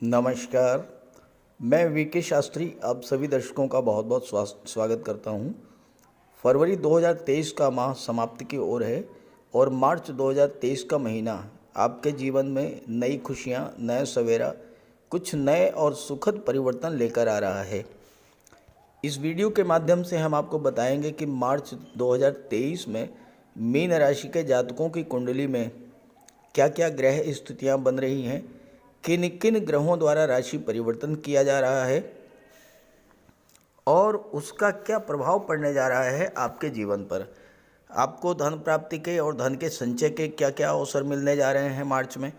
नमस्कार। मैं वीके शास्त्री आप सभी दर्शकों का बहुत बहुत स्वागत करता हूं। फरवरी 2023 का माह समाप्ति की ओर है और मार्च 2023 का महीना आपके जीवन में नई खुशियां, नया सवेरा, कुछ नए और सुखद परिवर्तन लेकर आ रहा है। इस वीडियो के माध्यम से हम आपको बताएंगे कि मार्च 2023 में मीन राशि के जातकों की कुंडली में क्या क्या ग्रह स्थितियां बन रही हैं, किन किन ग्रहों द्वारा राशि परिवर्तन किया जा रहा है और उसका क्या प्रभाव पड़ने जा रहा है आपके जीवन पर। आपको धन प्राप्ति के और धन के संचय के क्या क्या अवसर मिलने जा रहे हैं मार्च में।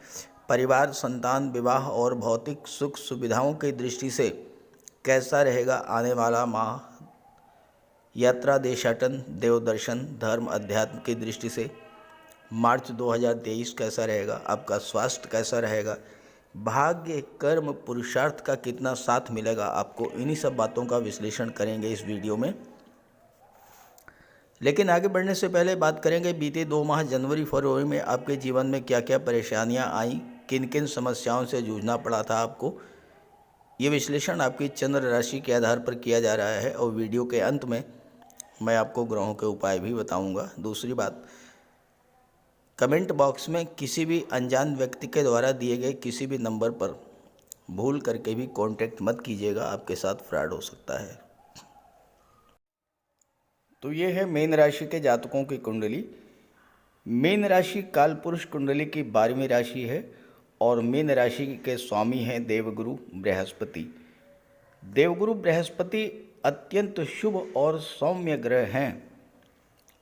परिवार, संतान, विवाह और भौतिक सुख सुविधाओं की दृष्टि से कैसा रहेगा आने वाला माह। यात्रा, देशाटन, देव दर्शन, धर्म, अध्यात्म की दृष्टि से मार्च 2023 कैसा रहेगा। आपका स्वास्थ्य कैसा रहेगा, भाग्य, कर्म, पुरुषार्थ का कितना साथ मिलेगा आपको। इन्हीं सब बातों का विश्लेषण करेंगे इस वीडियो में। लेकिन आगे बढ़ने से पहले बात करेंगे बीते 2 माह जनवरी फरवरी में आपके जीवन में क्या क्या परेशानियां आई, किन किन समस्याओं से जूझना पड़ा था आपको। ये विश्लेषण आपकी चंद्र राशि के आधार पर किया जा रहा है और वीडियो के अंत में मैं आपको ग्रहों के उपाय भी बताऊँगा। दूसरी बात, कमेंट बॉक्स में किसी भी अनजान व्यक्ति के द्वारा दिए गए किसी भी नंबर पर भूल करके भी कांटेक्ट मत कीजिएगा, आपके साथ फ्रॉड हो सकता है। तो ये है मीन राशि के जातकों की कुंडली। मीन राशि कालपुरुष कुंडली की 12वीं राशि है और मीन राशि के स्वामी हैं देवगुरु बृहस्पति। देवगुरु बृहस्पति अत्यंत शुभ और सौम्य ग्रह हैं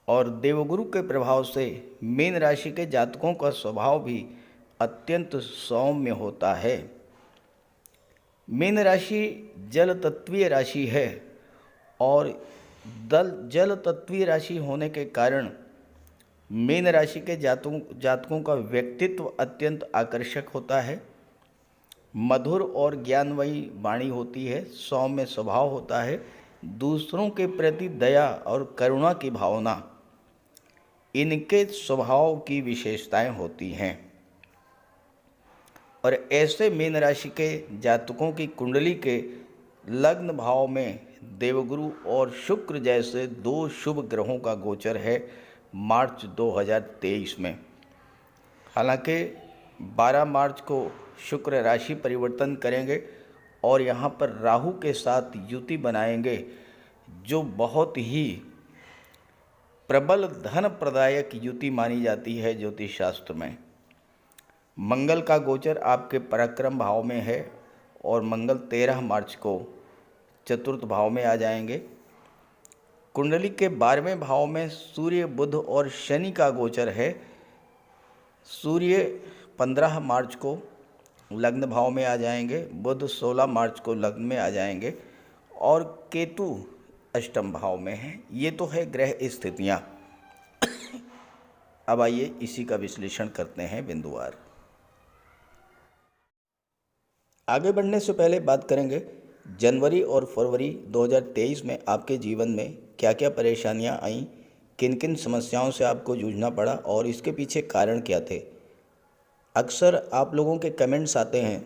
और देवगुरु के प्रभाव से मीन राशि के जातकों का स्वभाव भी अत्यंत सौम्य होता है। मीन राशि जल तत्वीय राशि है और जल तत्वीय राशि होने के कारण मीन राशि के जातकों का व्यक्तित्व अत्यंत आकर्षक होता है। मधुर और ज्ञानमयी वाणी होती है, सौम्य स्वभाव होता है, दूसरों के प्रति दया और करुणा की भावना इनके स्वभाव की विशेषताएं होती हैं। और ऐसे मीन राशि के जातकों की कुंडली के लग्न भाव में देवगुरु और शुक्र जैसे 2 शुभ ग्रहों का गोचर है मार्च 2023 में। हालांकि 12 मार्च को शुक्र राशि परिवर्तन करेंगे और यहाँ पर राहु के साथ युति बनाएंगे जो बहुत ही प्रबल धन प्रदायक युति मानी जाती है ज्योतिष शास्त्र में। मंगल का गोचर आपके पराक्रम भाव में है और मंगल 13 मार्च को चतुर्थ भाव में आ जाएंगे। कुंडली के 12वें भाव में सूर्य, बुध और शनि का गोचर है। सूर्य 15 मार्च को लग्न भाव में आ जाएंगे, बुध 16 मार्च को लग्न में आ जाएंगे और केतु अष्टम भाव में है। ये तो है ग्रह स्थितियाँ। अब आइए इसी का विश्लेषण करते हैं बिंदुवार। आगे बढ़ने से पहले बात करेंगे जनवरी और फरवरी 2023 में आपके जीवन में क्या क्या परेशानियां आईं, किन किन समस्याओं से आपको जूझना पड़ा और इसके पीछे कारण क्या थे। अक्सर आप लोगों के कमेंट्स आते हैं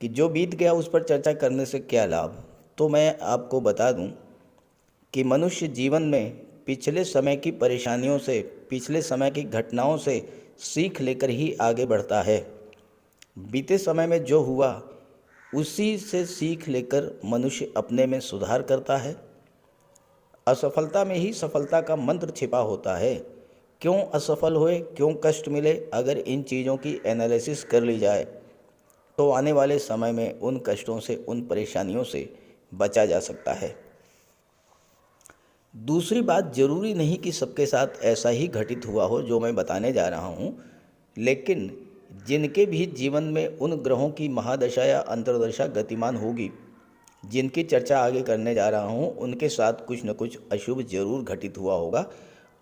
कि जो बीत गया उस पर चर्चा करने से क्या लाभ। तो मैं आपको बता दूं कि मनुष्य जीवन में पिछले समय की परेशानियों से, पिछले समय की घटनाओं से सीख लेकर ही आगे बढ़ता है। बीते समय में जो हुआ उसी से सीख लेकर मनुष्य अपने में सुधार करता है। असफलता में ही सफलता का मंत्र छिपा होता है। क्यों असफल हुए, क्यों कष्ट मिले, अगर इन चीज़ों की एनालिसिस कर ली जाए तो आने वाले समय में उन कष्टों से, उन परेशानियों से बचा जा सकता है। दूसरी बात, ज़रूरी नहीं कि सबके साथ ऐसा ही घटित हुआ हो जो मैं बताने जा रहा हूँ, लेकिन जिनके भी जीवन में उन ग्रहों की महादशा या अंतर्दशा गतिमान होगी, जिनकी चर्चा आगे करने जा रहा हूँ, उनके साथ कुछ न कुछ अशुभ जरूर घटित हुआ होगा।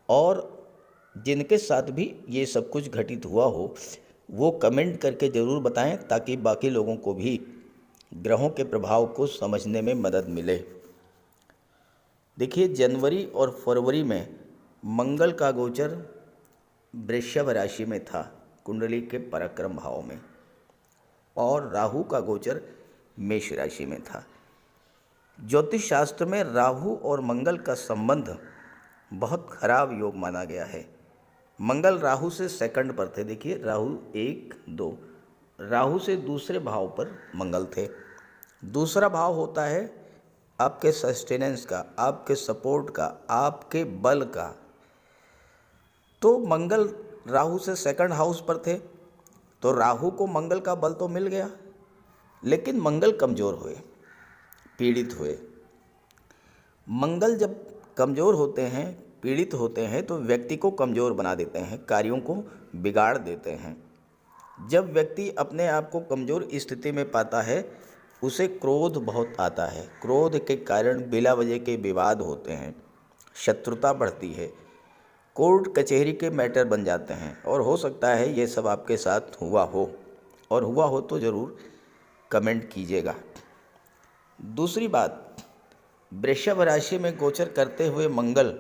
और जिनके साथ भी ये सब कुछ घटित हुआ हो वो कमेंट करके ज़रूर बताएं ताकि बाकी लोगों को भी ग्रहों के प्रभाव को समझने में मदद मिले। देखिए, जनवरी और फरवरी में मंगल का गोचर वृषभ राशि में था कुंडली के पराक्रम भाव में। और राहु का गोचर मेष राशि में था। ज्योतिष शास्त्र में राहु और मंगल का संबंध बहुत खराब योग माना गया है। मंगल राहु से सेकंड पर थे, देखिए राहु 1, 2, राहु से दूसरे भाव पर मंगल थे। दूसरा भाव होता है आपके सस्टेनेंस का, आपके सपोर्ट का, आपके बल का। तो मंगल राहु से सेकंड हाउस पर थे, तो राहु को मंगल का बल तो मिल गया, लेकिन मंगल कमज़ोर हुए, पीड़ित हुए। मंगल जब कमज़ोर होते हैं, पीड़ित होते हैं, तो व्यक्ति को कमज़ोर बना देते हैं, कार्यों को बिगाड़ देते हैं। जब व्यक्ति अपने आप को कमज़ोर स्थिति में पाता है, उसे क्रोध बहुत आता है। क्रोध के कारण बिला वजह के विवाद होते हैं, शत्रुता बढ़ती है, कोर्ट कचहरी के मैटर बन जाते हैं। और हो सकता है ये सब आपके साथ हुआ हो, और हुआ हो तो ज़रूर कमेंट कीजिएगा। दूसरी बात, वृषभ राशि में गोचर करते हुए मंगल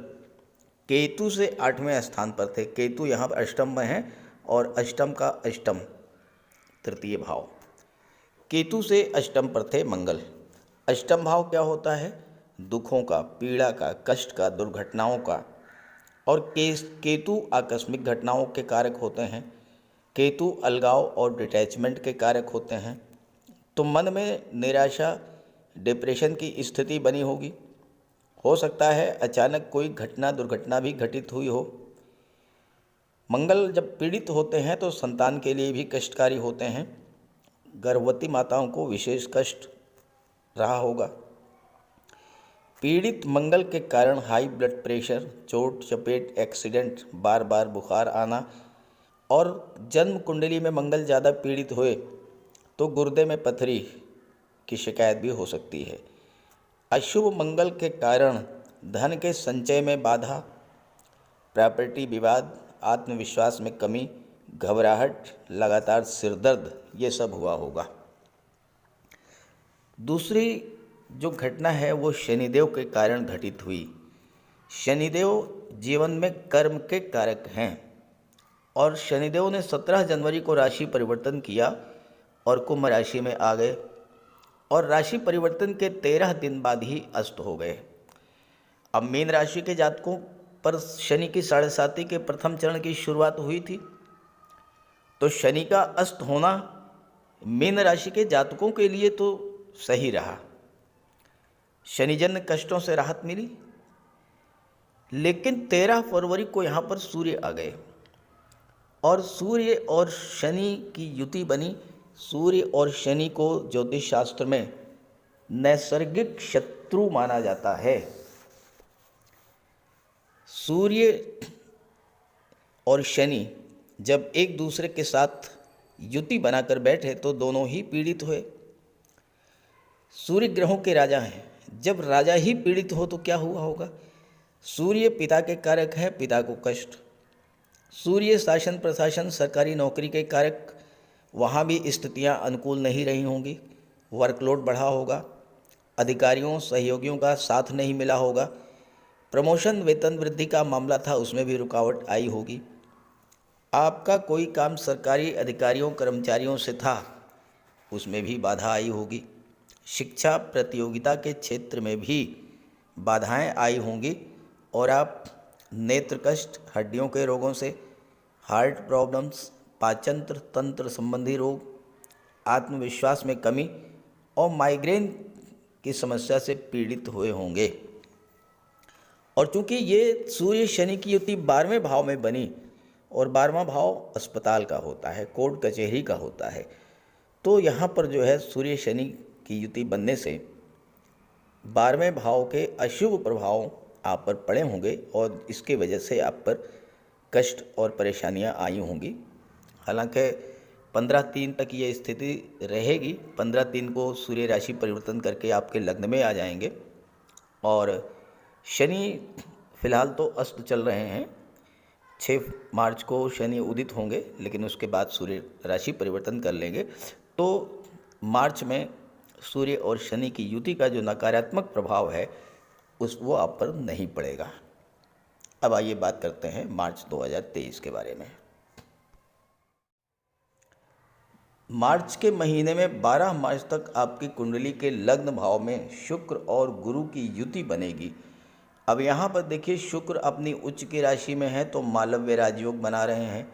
केतु से 8वें स्थान पर थे। केतु यहाँ पर अष्टम में है, और अष्टम का अष्टम तृतीय भाव, केतु से अष्टम पर थे मंगल। अष्टम भाव क्या होता है? दुखों का, पीड़ा का, कष्ट का, दुर्घटनाओं का। और केतु आकस्मिक घटनाओं के कारक होते हैं। केतु अलगाव और डिटैचमेंट के कारक होते हैं। तो मन में निराशा, डिप्रेशन की स्थिति बनी होगी। हो सकता है अचानक कोई घटना, दुर्घटना भी घटित हुई हो। मंगल जब पीड़ित होते हैं तो संतान के लिए भी कष्टकारी होते हैं। गर्भवती माताओं को विशेष कष्ट रहा होगा। पीड़ित मंगल के कारण हाई ब्लड प्रेशर, चोट चपेट, एक्सीडेंट, बार बार बुखार आना, और जन्म कुंडली में मंगल ज़्यादा पीड़ित हुए तो गुर्दे में पथरी की शिकायत भी हो सकती है। अशुभ मंगल के कारण धन के संचय में बाधा, प्रॉपर्टी विवाद, आत्मविश्वास में कमी, घबराहट, लगातार सिरदर्द, ये सब हुआ होगा। दूसरी जो घटना है वो शनिदेव के कारण घटित हुई। शनिदेव जीवन में कर्म के कारक हैं, और शनिदेव ने 17 जनवरी को राशि परिवर्तन किया और कुंभ राशि में आ गए, और राशि परिवर्तन के 13 दिन बाद ही अस्त हो गए। अब मीन राशि के जातकों पर शनि की 7.5 के प्रथम चरण की शुरुआत हुई थी, तो शनि का अस्त होना मीन राशि के जातकों के लिए तो सही रहा। शनिजन्य कष्टों से राहत मिली। लेकिन 13 फरवरी को यहाँ पर सूर्य आ गए, और सूर्य और शनि की युति बनी। सूर्य और शनि को ज्योतिष शास्त्र में नैसर्गिक शत्रु माना जाता है। सूर्य और शनि जब एक दूसरे के साथ युति बनाकर बैठे तो दोनों ही पीड़ित हुए। सूर्य ग्रहों के राजा हैं, जब राजा ही पीड़ित हो तो क्या हुआ होगा? सूर्य पिता के कारक है, पिता को कष्ट। सूर्य शासन प्रशासन, सरकारी नौकरी के कारक, वहाँ भी स्थितियाँ अनुकूल नहीं रही होंगी। वर्कलोड बढ़ा होगा, अधिकारियों सहयोगियों का साथ नहीं मिला होगा। प्रमोशन वेतन वृद्धि का मामला था, उसमें भी रुकावट आई होगी। आपका कोई काम सरकारी अधिकारियों कर्मचारियों से था, उसमें भी बाधा आई होगी। शिक्षा प्रतियोगिता के क्षेत्र में भी बाधाएं आई होंगी, और आप नेत्र कष्ट, हड्डियों के रोगों से, हार्ट प्रॉब्लम्स, पाचन तंत्र संबंधी रोग, आत्मविश्वास में कमी और माइग्रेन की समस्या से पीड़ित हुए होंगे। और चूंकि ये सूर्य शनि की युति 12वें भाव में बनी, और 12वां भाव अस्पताल का होता है, कोर्ट कचहरी का होता है, तो यहाँ पर जो है सूर्य शनि की युति बनने से 12वें भाव के अशुभ प्रभाव आप पर पड़े होंगे, और इसके वजह से आप पर कष्ट और परेशानियाँ आई होंगी। हालांकि 15/3 तक ये स्थिति रहेगी। 15/3 को सूर्य राशि परिवर्तन करके आपके लग्न में आ जाएंगे, और शनि फिलहाल तो अस्त चल रहे हैं। 6 मार्च को शनि उदित होंगे, लेकिन उसके बाद सूर्य राशि परिवर्तन कर लेंगे। तो मार्च में सूर्य और शनि की युति का जो नकारात्मक प्रभाव है वो आप पर नहीं पड़ेगा। अब आइए बात करते हैं मार्च 2023 के बारे में। मार्च के महीने में 12 मार्च तक आपकी कुंडली के लग्न भाव में शुक्र और गुरु की युति बनेगी। अब यहाँ पर देखिए, शुक्र अपनी उच्च की राशि में है तो मालव्य राजयोग बना रहे हैं,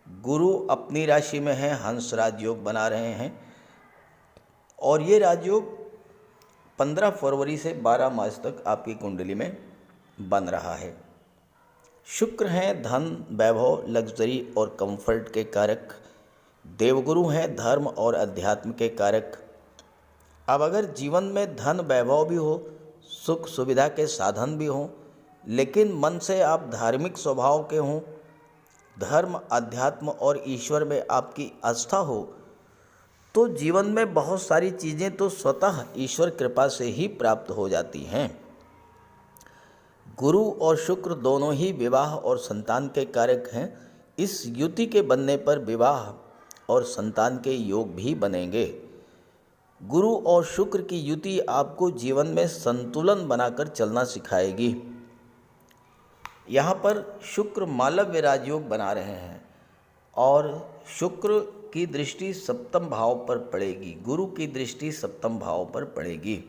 गुरु अपनी राशि में है हंस राजयोग बना रहे हैं, और ये राजयोग 15 फरवरी से 12 मार्च तक आपकी कुंडली में बन रहा है। शुक्र हैं धन, वैभव, लग्जरी और कंफर्ट के कारक। देवगुरु हैं धर्म और अध्यात्म के कारक। अब अगर जीवन में धन वैभव भी हो, सुख सुविधा के साधन भी हों, लेकिन मन से आप धार्मिक स्वभाव के हों, धर्म, अध्यात्म और ईश्वर में आपकी आस्था हो, तो जीवन में बहुत सारी चीज़ें तो स्वतः ईश्वर कृपा से ही प्राप्त हो जाती हैं। गुरु और शुक्र दोनों ही विवाह और संतान के कारक हैं। इस युति के बनने पर विवाह और संतान के योग भी बनेंगे। गुरु और शुक्र की युति आपको जीवन में संतुलन बनाकर चलना सिखाएगी। यहाँ पर शुक्र मालव्य राजयोग बना रहे हैं और शुक्र की दृष्टि सप्तम भाव पर पड़ेगी, गुरु की दृष्टि सप्तम भाव पर पड़ेगी।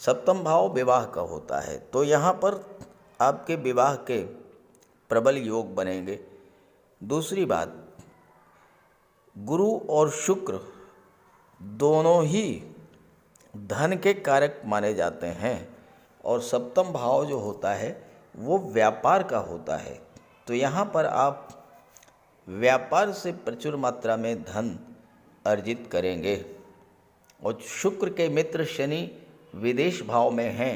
सप्तम भाव विवाह का होता है, तो यहाँ पर आपके विवाह के प्रबल योग बनेंगे। दूसरी बात, गुरु और शुक्र दोनों ही धन के कारक माने जाते हैं और सप्तम भाव जो होता है वो व्यापार का होता है। तो यहाँ पर आप व्यापार से प्रचुर मात्रा में धन अर्जित करेंगे। और शुक्र के मित्र शनि विदेश भाव में हैं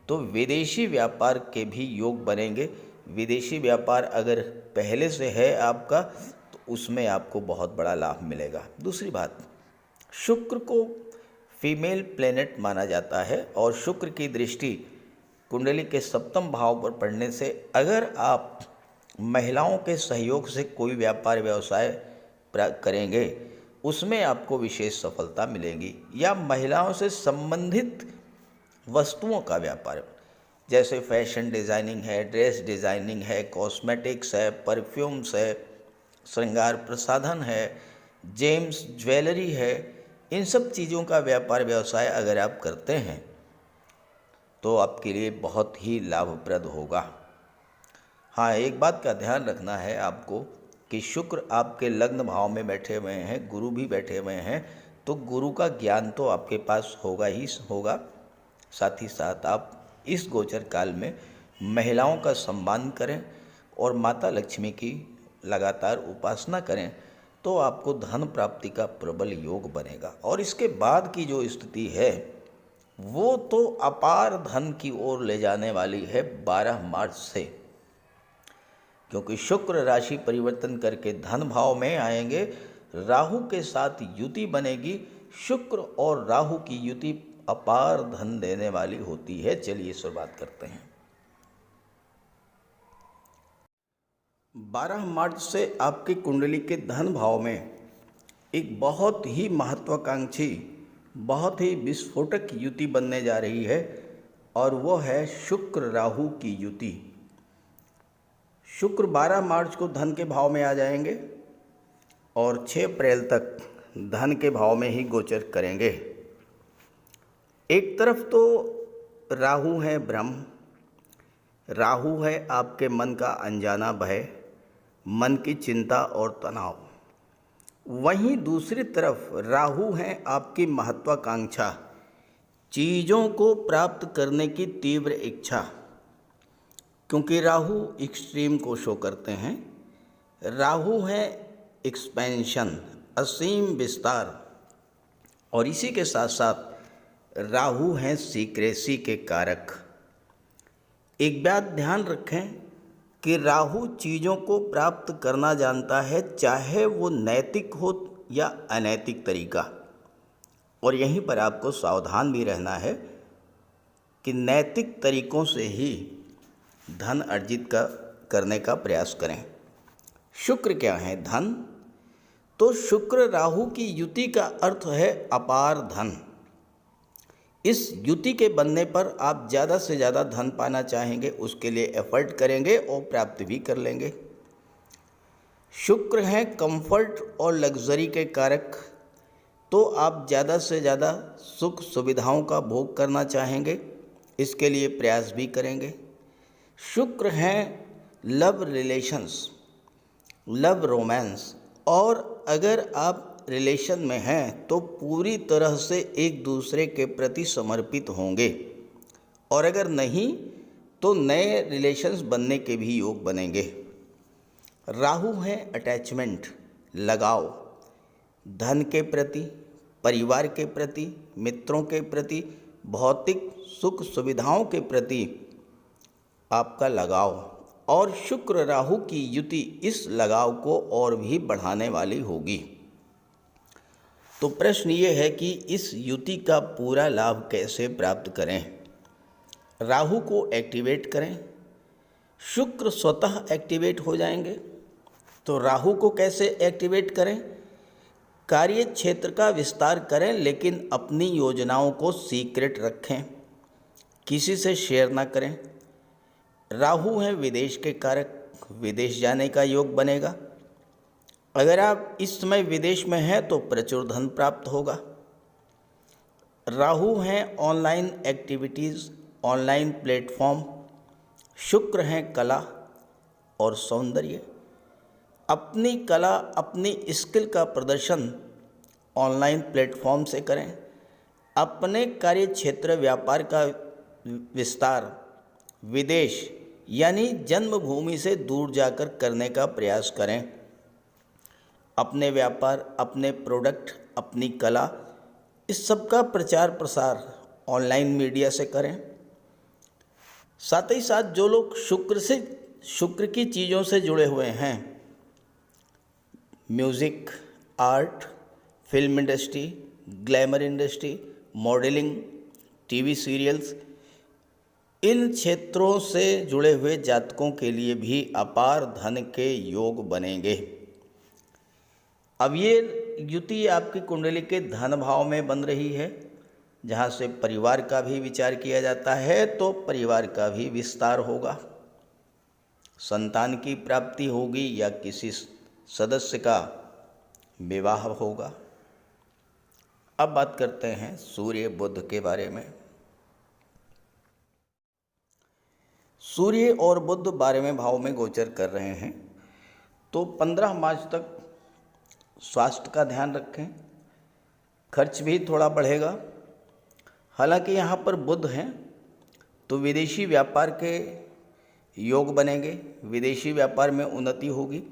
तो विदेशी व्यापार के भी योग बनेंगे। विदेशी व्यापार अगर पहले से है आपका तो उसमें आपको बहुत बड़ा लाभ मिलेगा। दूसरी बात, शुक्र को फीमेल प्लेनेट माना जाता है और शुक्र की दृष्टि कुंडली के सप्तम भाव पर पड़ने से अगर आप महिलाओं के सहयोग से कोई व्यापार व्यवसाय करेंगे उसमें आपको विशेष सफलता मिलेगी, या महिलाओं से संबंधित वस्तुओं का व्यापार, जैसे फैशन डिज़ाइनिंग है, ड्रेस डिज़ाइनिंग है, कॉस्मेटिक्स है, परफ्यूम्स है, श्रृंगार प्रसाधन है, जेम्स ज्वेलरी है, इन सब चीज़ों का व्यापार व्यवसाय अगर आप करते हैं तो आपके लिए बहुत ही लाभप्रद होगा। हाँ, एक बात का ध्यान रखना है आपको कि शुक्र आपके लग्न भाव में बैठे हुए हैं, गुरु भी बैठे हुए हैं, तो गुरु का ज्ञान तो आपके पास होगा ही होगा। साथ ही साथ आप इस गोचर काल में महिलाओं का सम्मान करें और माता लक्ष्मी की लगातार उपासना करें तो आपको धन प्राप्ति का प्रबल योग बनेगा। और इसके बाद की जो स्थिति है वो तो अपार धन की ओर ले जाने वाली है 12 मार्च से, क्योंकि शुक्र राशि परिवर्तन करके धन भाव में आएंगे, राहु के साथ युति बनेगी। शुक्र और राहु की युति अपार धन देने वाली होती है। चलिए शुरुआत करते हैं। 12 मार्च से आपकी कुंडली के धन भाव में एक बहुत ही महत्वाकांक्षी, बहुत ही विस्फोटक युति बनने जा रही है और वो है शुक्र राहु की युति। शुक्र 12 मार्च को धन के भाव में आ जाएंगे और 6 अप्रैल तक धन के भाव में ही गोचर करेंगे। एक तरफ तो राहु है ब्रह्म, राहु है आपके मन का अनजाना भय, मन की चिंता और तनाव। वहीं दूसरी तरफ राहु हैं आपकी महत्वाकांक्षा, चीज़ों को प्राप्त करने की तीव्र इच्छा, क्योंकि राहु एक्सट्रीम को शो करते हैं। राहु है एक्सपेंशन, असीम विस्तार, और इसी के साथ साथ राहु हैं सीक्रेसी के कारक। एक बात ध्यान रखें कि राहु चीज़ों को प्राप्त करना जानता है, चाहे वो नैतिक हो या अनैतिक तरीका। और यहीं पर आपको सावधान भी रहना है कि नैतिक तरीकों से ही धन अर्जित करने का प्रयास करें। शुक्र क्या है? धन। तो शुक्र राहु की युति का अर्थ है अपार धन। इस युति के बनने पर आप ज़्यादा से ज़्यादा धन पाना चाहेंगे, उसके लिए एफर्ट करेंगे और प्राप्त भी कर लेंगे। शुक्र हैं कंफर्ट और लग्जरी के कारक, तो आप ज़्यादा से ज़्यादा सुख सुविधाओं का भोग करना चाहेंगे, इसके लिए प्रयास भी करेंगे। शुक्र हैं लव रिलेशंस, लव रोमांस, और अगर आप रिलेशन में हैं तो पूरी तरह से एक दूसरे के प्रति समर्पित होंगे, और अगर नहीं तो नए रिलेशंस बनने के भी योग बनेंगे। राहु है अटैचमेंट, लगाव, धन के प्रति, परिवार के प्रति, मित्रों के प्रति, भौतिक सुख सुविधाओं के प्रति आपका लगाव, और शुक्र राहु की युति इस लगाव को और भी बढ़ाने वाली होगी। तो प्रश्न ये है कि इस युति का पूरा लाभ कैसे प्राप्त करें। राहु को एक्टिवेट करें, शुक्र स्वतः एक्टिवेट हो जाएंगे। तो राहु को कैसे एक्टिवेट करें? कार्य क्षेत्र का विस्तार करें, लेकिन अपनी योजनाओं को सीक्रेट रखें, किसी से शेयर ना करें। राहु है विदेश के कारक, विदेश जाने का योग बनेगा। अगर आप इस समय विदेश में हैं तो प्रचुर धन प्राप्त होगा। राहु हैं ऑनलाइन एक्टिविटीज़, ऑनलाइन प्लेटफॉर्म। शुक्र हैं कला और सौंदर्य। अपनी कला, अपनी स्किल का प्रदर्शन ऑनलाइन प्लेटफॉर्म से करें। अपने कार्य क्षेत्र व्यापार का विस्तार विदेश यानी जन्मभूमि से दूर जाकर करने का प्रयास करें। अपने व्यापार, अपने प्रोडक्ट, अपनी कला, इस सब का प्रचार प्रसार ऑनलाइन मीडिया से करें। साथ ही साथ जो लोग शुक्र की चीज़ों से जुड़े हुए हैं, music, art, film industry, glamour industry, modelling, TV serials, इन क्षेत्रों से जुड़े हुए जातकों के लिए भी अपार धन के योग बनेंगे। अब ये युति आपकी कुंडली के धन भाव में बन रही है, जहाँ से परिवार का भी विचार किया जाता है, तो परिवार का भी विस्तार होगा, संतान की प्राप्ति होगी या किसी सदस्य का विवाह होगा। अब बात करते हैं सूर्य बुध के बारे में। सूर्य और बुध 12वें भाव में गोचर कर रहे हैं, तो 15 मार्च तक स्वास्थ्य का ध्यान रखें। खर्च भी थोड़ा बढ़ेगा। हालांकि यहाँ पर बुध हैं तो विदेशी व्यापार के योग बनेंगे, विदेशी व्यापार में उन्नति होगी।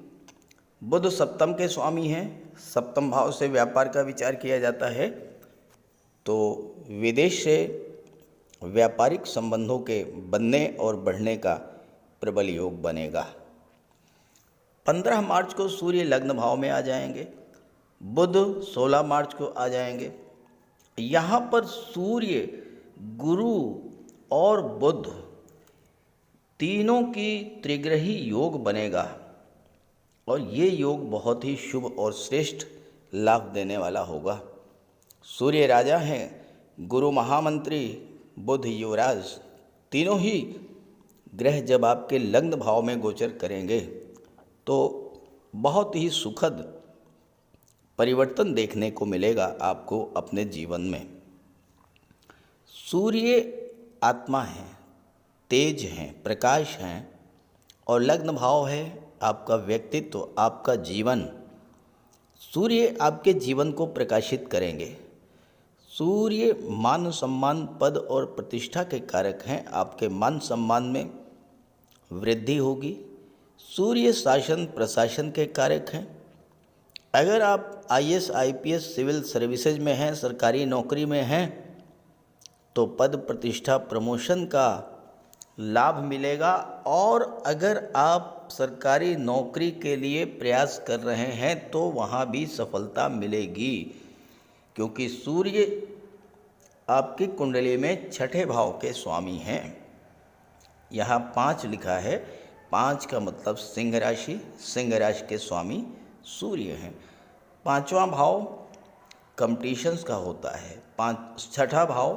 बुध सप्तम के स्वामी हैं, सप्तम भाव से व्यापार का विचार किया जाता है, तो विदेश से व्यापारिक संबंधों के बनने और बढ़ने का प्रबल योग बनेगा। 15 मार्च को सूर्य लग्न भाव में आ जाएंगे, बुध 16 मार्च को आ जाएंगे। यहाँ पर सूर्य, गुरु और बुध तीनों की त्रिग्रही योग बनेगा, और ये योग बहुत ही शुभ और श्रेष्ठ लाभ देने वाला होगा। सूर्य राजा हैं, गुरु महामंत्री, बुध युवराज, तीनों ही ग्रह जब आपके लग्न भाव में गोचर करेंगे तो बहुत ही सुखद परिवर्तन देखने को मिलेगा आपको अपने जीवन में। सूर्य आत्मा है, तेज हैं, प्रकाश हैं, और लग्न भाव है आपका व्यक्तित्व, आपका जीवन। सूर्य आपके जीवन को प्रकाशित करेंगे। सूर्य मान सम्मान, पद और प्रतिष्ठा के कारक हैं। आपके मान सम्मान में वृद्धि होगी। सूर्य शासन प्रशासन के कारक हैं। अगर आप IAS, IPS, सिविल सर्विसेज में हैं, सरकारी नौकरी में हैं, तो पद प्रतिष्ठा प्रमोशन का लाभ मिलेगा। और अगर आप सरकारी नौकरी के लिए प्रयास कर रहे हैं तो वहाँ भी सफलता मिलेगी, क्योंकि सूर्य आपकी कुंडली में छठे भाव के स्वामी हैं। यहाँ 5 लिखा है, 5 का मतलब सिंह राशि, सिंह राशि के स्वामी सूर्य हैं। 5वां भाव कंपटीशंस का होता है, छठा भाव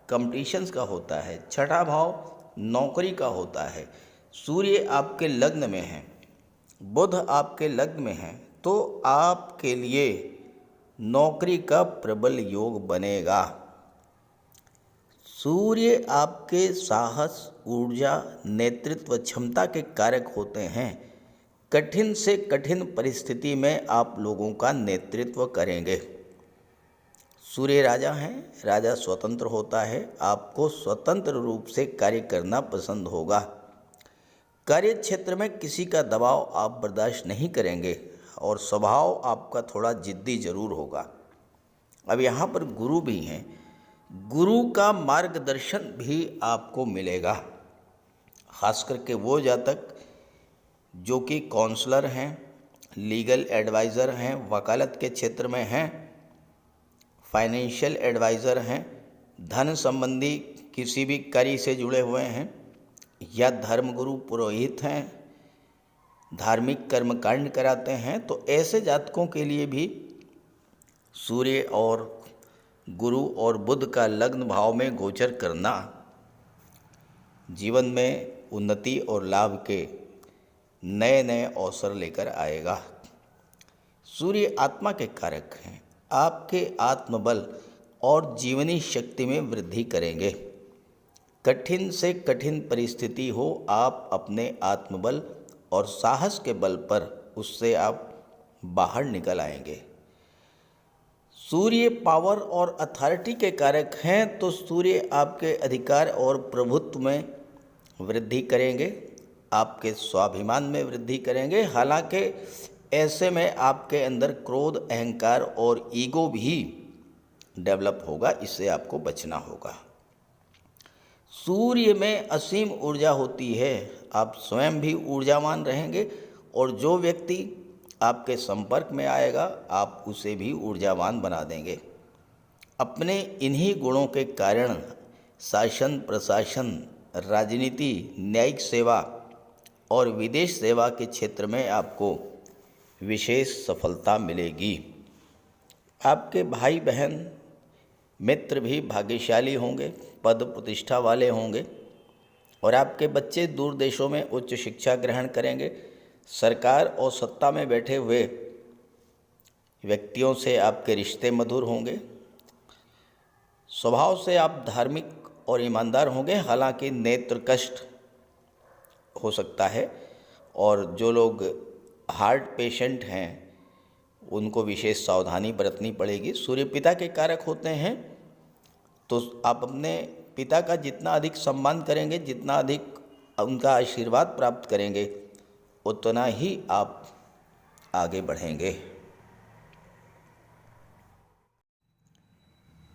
कंपटीशंस का होता है, छठा भाव नौकरी का होता है। सूर्य आपके लग्न में है, बुध आपके लग्न में है तो आपके लिए नौकरी का प्रबल योग बनेगा। सूर्य आपके साहस, ऊर्जा, नेतृत्व क्षमता के कारक होते हैं। कठिन से कठिन परिस्थिति में आप लोगों का नेतृत्व करेंगे। सूर्य राजा हैं, राजा स्वतंत्र होता है। आपको स्वतंत्र रूप से कार्य करना पसंद होगा। कार्य क्षेत्र में किसी का दबाव आप बर्दाश्त नहीं करेंगे और स्वभाव आपका थोड़ा जिद्दी जरूर होगा। अब यहाँ पर गुरु भी हैं, गुरु का मार्गदर्शन भी आपको मिलेगा। खास करके वो जातक जो कि काउंसलर हैं, लीगल एडवाइज़र हैं, वकालत के क्षेत्र में हैं, फाइनेंशियल एडवाइज़र हैं, धन संबंधी किसी भी कार्य से जुड़े हुए हैं, या धर्मगुरु पुरोहित हैं, धार्मिक कर्मकांड कराते हैं, तो ऐसे जातकों के लिए भी सूर्य और गुरु और बुध का लग्न भाव में गोचर करना जीवन में उन्नति और लाभ के नए नए अवसर लेकर आएगा। सूर्य आत्मा के कारक हैं, आपके आत्मबल और जीवनी शक्ति में वृद्धि करेंगे। कठिन से कठिन परिस्थिति हो, आप अपने आत्मबल और साहस के बल पर उससे आप बाहर निकल आएंगे। सूर्य पावर और अथॉरिटी के कारक हैं, तो सूर्य आपके अधिकार और प्रभुत्व में वृद्धि करेंगे, आपके स्वाभिमान में वृद्धि करेंगे। हालांकि ऐसे में आपके अंदर क्रोध, अहंकार और ईगो भी डेवलप होगा, इससे आपको बचना होगा। सूर्य में असीम ऊर्जा होती है, आप स्वयं भी ऊर्जावान रहेंगे और जो व्यक्ति आपके संपर्क में आएगा आप उसे भी ऊर्जावान बना देंगे। अपने इन्हीं गुणों के कारण शासन, प्रशासन, राजनीति, न्यायिक सेवा और विदेश सेवा के क्षेत्र में आपको विशेष सफलता मिलेगी। आपके भाई बहन मित्र भी भाग्यशाली होंगे, पद प्रतिष्ठा वाले होंगे और आपके बच्चे दूर देशों में उच्च शिक्षा ग्रहण करेंगे। सरकार और सत्ता में बैठे हुए व्यक्तियों से आपके रिश्ते मधुर होंगे। स्वभाव से आप धार्मिक और ईमानदार होंगे, हालांकि नेत्र कष्ट हो सकता है और जो लोग हार्ट पेशेंट हैं उनको विशेष सावधानी बरतनी पड़ेगी। सूर्य पिता के कारक होते हैं, तो आप अपने पिता का जितना अधिक सम्मान करेंगे, जितना अधिक उनका आशीर्वाद प्राप्त करेंगे, उतना ही आप आगे बढ़ेंगे।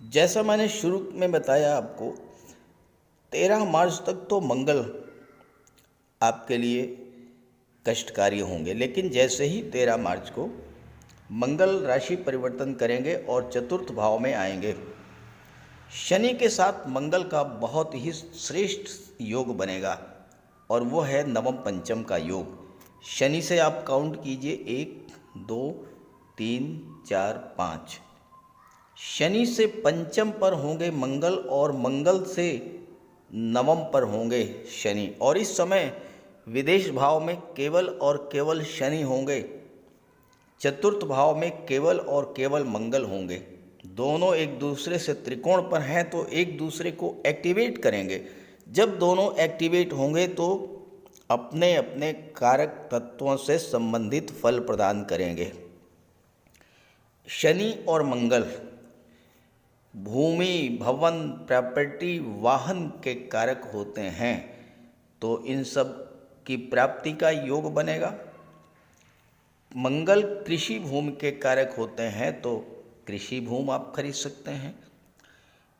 जैसा मैंने शुरू में बताया आपको, 13 मार्च तक तो मंगल आपके लिए कष्टकारी होंगे, लेकिन जैसे ही 13 मार्च को मंगल राशि परिवर्तन करेंगे और चतुर्थ भाव में आएंगे, शनि के साथ मंगल का बहुत ही श्रेष्ठ योग बनेगा और वो है नवम पंचम का योग। शनि से आप काउंट कीजिए, 1 2 3 4 5। शनि से पंचम पर होंगे मंगल और मंगल से नवम पर होंगे शनि, और इस समय विदेश भाव में केवल और केवल शनि होंगे, चतुर्थ भाव में केवल और केवल मंगल होंगे। दोनों एक दूसरे से त्रिकोण पर हैं तो एक दूसरे को एक्टिवेट करेंगे। जब दोनों एक्टिवेट होंगे तो अपने अपने कारक तत्वों से संबंधित फल प्रदान करेंगे। शनि और मंगल भूमि, भवन, प्रॉपर्टी, वाहन के कारक होते हैं, तो इन सब की प्राप्ति का योग बनेगा। मंगल कृषि भूमि के कारक होते हैं, तो कृषि भूमि आप खरीद सकते हैं।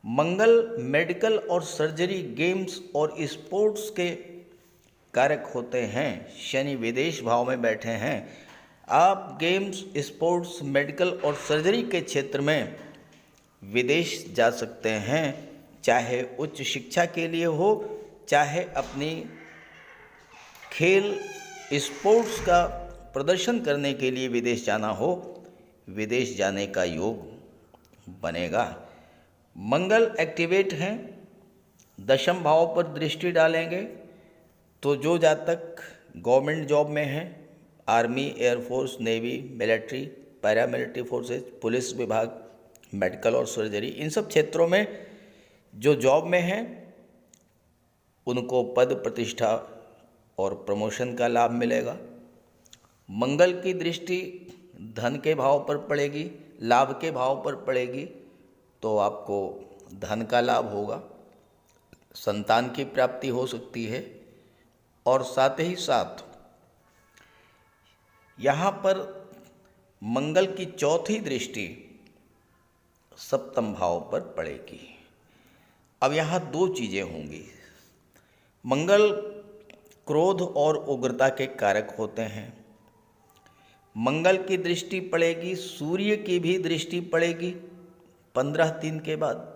मंगल मेडिकल और सर्जरी, गेम्स और स्पोर्ट्स के कारक होते हैं। शनि विदेश भाव में बैठे हैं, आप गेम्स, स्पोर्ट्स, मेडिकल और सर्जरी के क्षेत्र में विदेश जा सकते हैं, चाहे उच्च शिक्षा के लिए हो, चाहे अपनी खेल स्पोर्ट्स का प्रदर्शन करने के लिए विदेश जाना हो, विदेश जाने का योग बनेगा। मंगल एक्टिवेट हैं, दशम भाव पर दृष्टि डालेंगे, तो जो जातक गवर्नमेंट जॉब में हैं army, air force, navy, military, paramilitary forces, police विभाग, मेडिकल और सर्जरी, इन सब क्षेत्रों में जो जॉब में हैं उनको पद प्रतिष्ठा और प्रमोशन का लाभ मिलेगा। मंगल की दृष्टि धन के भाव पर पड़ेगी, लाभ के भाव पर पड़ेगी, तो आपको धन का लाभ होगा, संतान की प्राप्ति हो सकती है। और साथ ही साथ यहाँ पर मंगल की चौथी दृष्टि सप्तम भाव पर पड़ेगी। अब यहाँ दो चीज़ें होंगी। मंगल क्रोध और उग्रता के कारक होते हैं। मंगल की दृष्टि पड़ेगी, सूर्य की भी दृष्टि पड़ेगी 15/3 के बाद।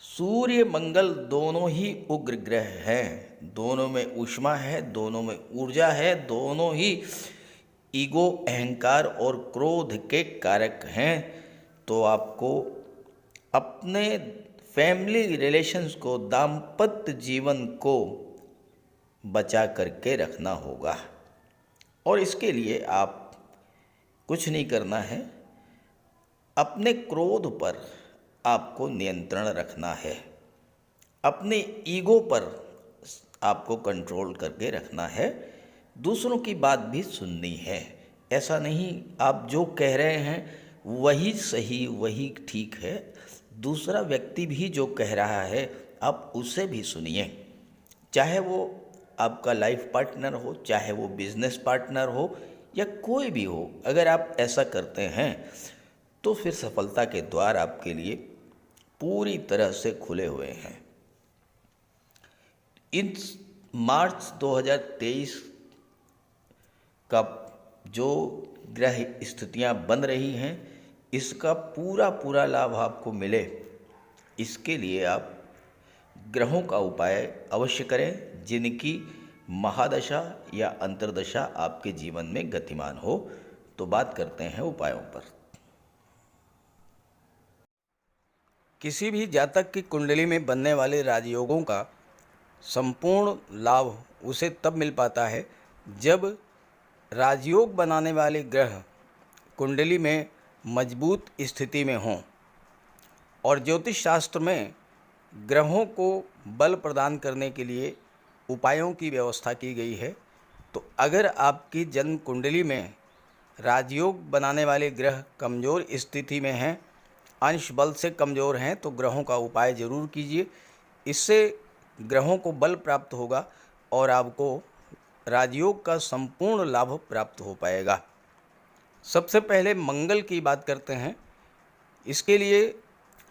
सूर्य मंगल दोनों ही उग्र ग्रह हैं, दोनों में ऊष्मा है, दोनों में ऊर्जा है, दोनों ही ईगो, अहंकार और क्रोध के कारक हैं। तो आपको अपने फैमिली रिलेशंस को, दाम्पत्य जीवन को बचा करके रखना होगा। और इसके लिए आप कुछ नहीं करना है, अपने क्रोध पर आपको नियंत्रण रखना है, अपने ईगो पर आपको कंट्रोल करके रखना है, दूसरों की बात भी सुननी है। ऐसा नहीं आप जो कह रहे हैं वही सही, वही ठीक है, दूसरा व्यक्ति भी जो कह रहा है आप उसे भी सुनिए, चाहे वो आपका लाइफ पार्टनर हो, चाहे वो बिजनेस पार्टनर हो या कोई भी हो। अगर आप ऐसा करते हैं तो फिर सफलता के द्वार आपके लिए पूरी तरह से खुले हुए हैं। इन मार्च 2023 का जो ग्रह स्थितियां बन रही हैं, इसका पूरा लाभ आपको मिले, इसके लिए आप ग्रहों का उपाय अवश्य करें जिनकी महादशा या अंतर्दशा आपके जीवन में गतिमान हो। तो बात करते हैं उपायों पर। किसी भी जातक की कुंडली में बनने वाले राजयोगों का संपूर्ण लाभ उसे तब मिल पाता है जब राजयोग बनाने वाले ग्रह कुंडली में मजबूत स्थिति में हों। और ज्योतिष शास्त्र में ग्रहों को बल प्रदान करने के लिए उपायों की व्यवस्था की गई है। तो अगर आपकी जन्म कुंडली में राजयोग बनाने वाले ग्रह कमज़ोर स्थिति में हैं, अंश बल से कमज़ोर हैं, तो ग्रहों का उपाय ज़रूर कीजिए। इससे ग्रहों को बल प्राप्त होगा और आपको राजयोग का संपूर्ण लाभ प्राप्त हो पाएगा। सबसे पहले मंगल की बात करते हैं। इसके लिए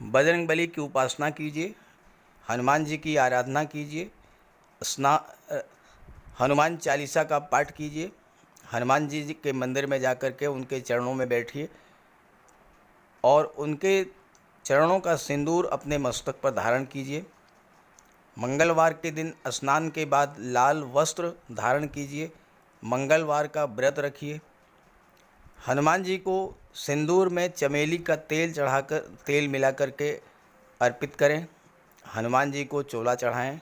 बजरंगबली की उपासना कीजिए, हनुमान जी की आराधना कीजिए, हनुमान चालीसा का पाठ कीजिए, हनुमान जी के मंदिर में जाकर के उनके चरणों में बैठिए और उनके चरणों का सिंदूर अपने मस्तक पर धारण कीजिए। मंगलवार के दिन स्नान के बाद लाल वस्त्र धारण कीजिए, मंगलवार का व्रत रखिए। हनुमान जी को सिंदूर में चमेली का तेल चढ़ाकर, तेल मिला करके अर्पित करें। हनुमान जी को चोला चढ़ाएं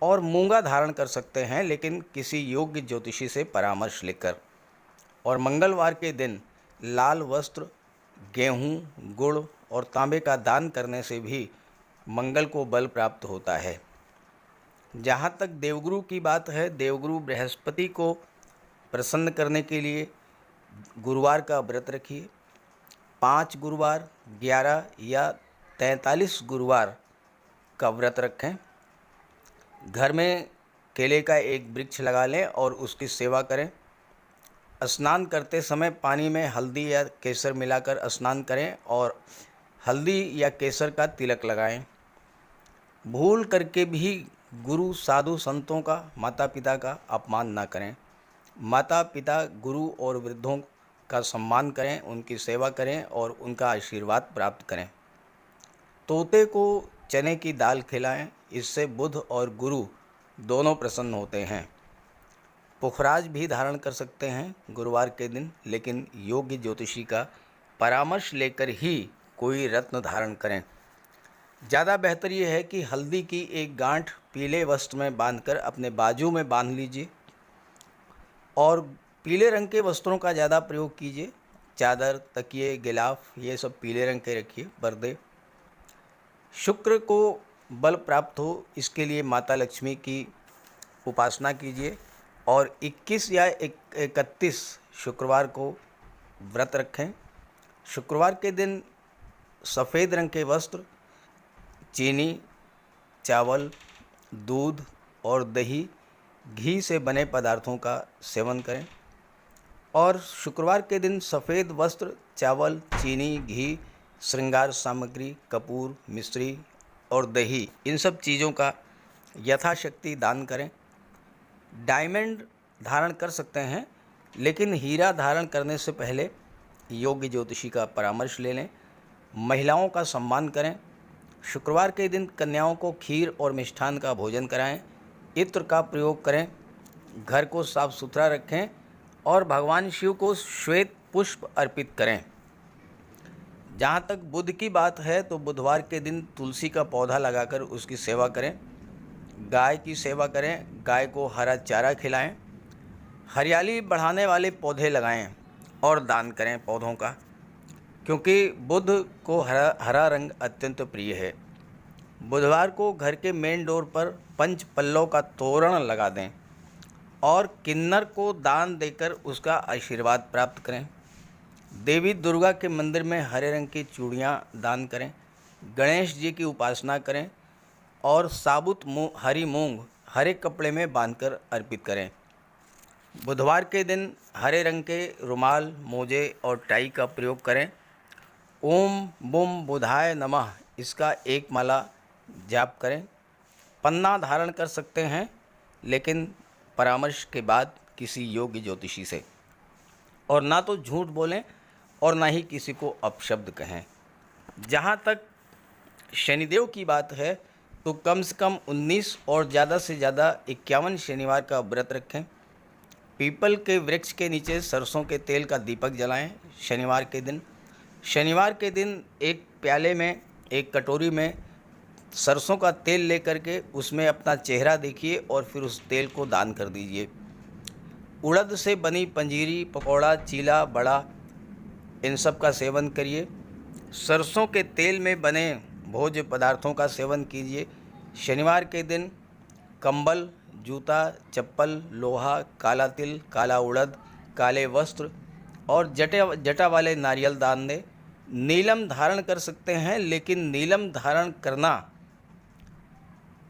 और मूंगा धारण कर सकते हैं, लेकिन किसी योग्य ज्योतिषी से परामर्श लेकर। और मंगलवार के दिन लाल वस्त्र, गेहूं, गुड़ और तांबे का दान करने से भी मंगल को बल प्राप्त होता है। जहाँ तक देवगुरु की बात है, देवगुरु बृहस्पति को प्रसन्न करने के लिए गुरुवार का व्रत रखिए। 5 गुरुवार, 11 या 43 गुरुवार का व्रत रखें। घर में केले का एक वृक्ष लगा लें और उसकी सेवा करें। स्नान करते समय पानी में हल्दी या केसर मिलाकर स्नान करें और हल्दी या केसर का तिलक लगाएं। भूल करके भी गुरु, साधु, संतों का, माता पिता का अपमान ना करें। माता पिता, गुरु और वृद्धों का सम्मान करें, उनकी सेवा करें और उनका आशीर्वाद प्राप्त करें। तोते को चने की दाल खिलाएं, इससे बुध और गुरु दोनों प्रसन्न होते हैं। पुखराज भी धारण कर सकते हैं गुरुवार के दिन, लेकिन योग्य ज्योतिषी का परामर्श लेकर ही कोई रत्न धारण करें। ज़्यादा बेहतर ये है कि हल्दी की एक गांठ पीले वस्त्र में बांधकर अपने बाजू में बांध लीजिए और पीले रंग के वस्त्रों का ज़्यादा प्रयोग कीजिए। चादर, तकिए, गिलाफ ये सब पीले रंग के रखिए, पर्दे। शुक्र को बल प्राप्त हो इसके लिए माता लक्ष्मी की उपासना कीजिए और 21 या 31 शुक्रवार को व्रत रखें। शुक्रवार के दिन सफ़ेद रंग के वस्त्र, चीनी, चावल, दूध और दही, घी से बने पदार्थों का सेवन करें। और शुक्रवार के दिन सफ़ेद वस्त्र, चावल, चीनी, घी, श्रृंगार सामग्री, कपूर, मिश्री और दही, इन सब चीज़ों का यथाशक्ति दान करें। डायमंड धारण कर सकते हैं, लेकिन हीरा धारण करने से पहले योग्य ज्योतिषी का परामर्श ले लें। महिलाओं का सम्मान करें। शुक्रवार के दिन कन्याओं को खीर और मिष्ठान का भोजन कराएं। इत्र का प्रयोग करें। घर को साफ सुथरा रखें और भगवान शिव को श्वेत पुष्प अर्पित करें। जहाँ तक बुध की बात है तो बुधवार के दिन तुलसी का पौधा लगाकर उसकी सेवा करें। गाय की सेवा करें, गाय को हरा चारा खिलाएं। हरियाली बढ़ाने वाले पौधे लगाएं और दान करें पौधों का, क्योंकि बुध को हरा रंग अत्यंत प्रिय है। बुधवार को घर के मेन डोर पर पंच पल्लव का तोरण लगा दें और किन्नर को दान देकर उसका आशीर्वाद प्राप्त करें। देवी दुर्गा के मंदिर में हरे रंग की चूड़ियाँ दान करें। गणेश जी की उपासना करें और साबुत हरी मूंग हरे कपड़े में बांधकर अर्पित करें। बुधवार के दिन हरे रंग के रुमाल, मोजे और टाई का प्रयोग करें। ओम बुम बुधाय नमः इसका एक माला जाप करें। पन्ना धारण कर सकते हैं, लेकिन परामर्श के बाद किसी योग्य ज्योतिषी से। और ना तो झूठ बोलें और ना ही किसी को अपशब्द कहें। जहाँ तक शनिदेव की बात है तो कम से कम 19 और ज़्यादा से ज़्यादा 51 शनिवार का व्रत रखें। पीपल के वृक्ष के नीचे सरसों के तेल का दीपक जलाएं शनिवार के दिन। शनिवार के दिन एक प्याले में, एक कटोरी में सरसों का तेल लेकर के उसमें अपना चेहरा देखिए और फिर उस तेल को दान कर दीजिए। उड़द से बनी पंजीरी, पकौड़ा, चीला, बड़ा, इन सब का सेवन करिए। सरसों के तेल में बने भोज्य पदार्थों का सेवन कीजिए। शनिवार के दिन कंबल, जूता, चप्पल, लोहा, काला तिल, काला उड़द, काले वस्त्र और जटा वाले नारियल दान दें। नीलम धारण कर सकते हैं, लेकिन नीलम धारण करना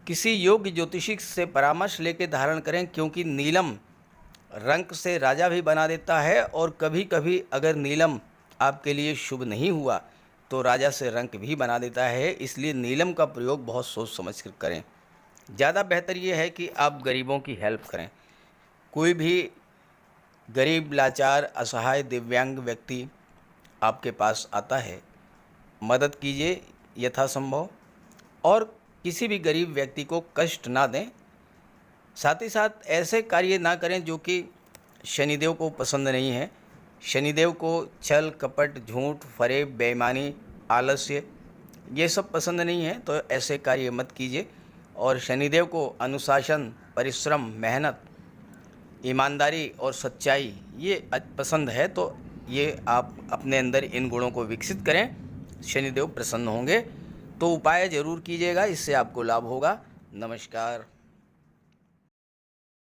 किसी योग्य ज्योतिषी से परामर्श लेकर धारण करें, क्योंकि नीलम रंग से राजा भी बना देता है और कभी कभी अगर नीलम आपके लिए शुभ नहीं हुआ तो राजा से रंक भी बना देता है। इसलिए नीलम का प्रयोग बहुत सोच समझ कर करें। ज़्यादा बेहतर ये है कि आप गरीबों की हेल्प करें। कोई भी गरीब, लाचार, असहाय, दिव्यांग व्यक्ति आपके पास आता है, मदद कीजिए यथासंभव और किसी भी गरीब व्यक्ति को कष्ट ना दें। साथ ही साथ ऐसे कार्य ना करें जो कि शनिदेव को पसंद नहीं है। शनिदेव को छल, कपट, झूठ, फरेब, बेईमानी, आलस्य ये सब पसंद नहीं है, तो ऐसे कार्य मत कीजिए। और शनिदेव को अनुशासन, परिश्रम, मेहनत, ईमानदारी और सच्चाई ये पसंद है, तो ये आप अपने अंदर इन गुणों को विकसित करें, शनिदेव प्रसन्न होंगे। तो उपाय ज़रूर कीजिएगा, इससे आपको लाभ होगा। नमस्कार।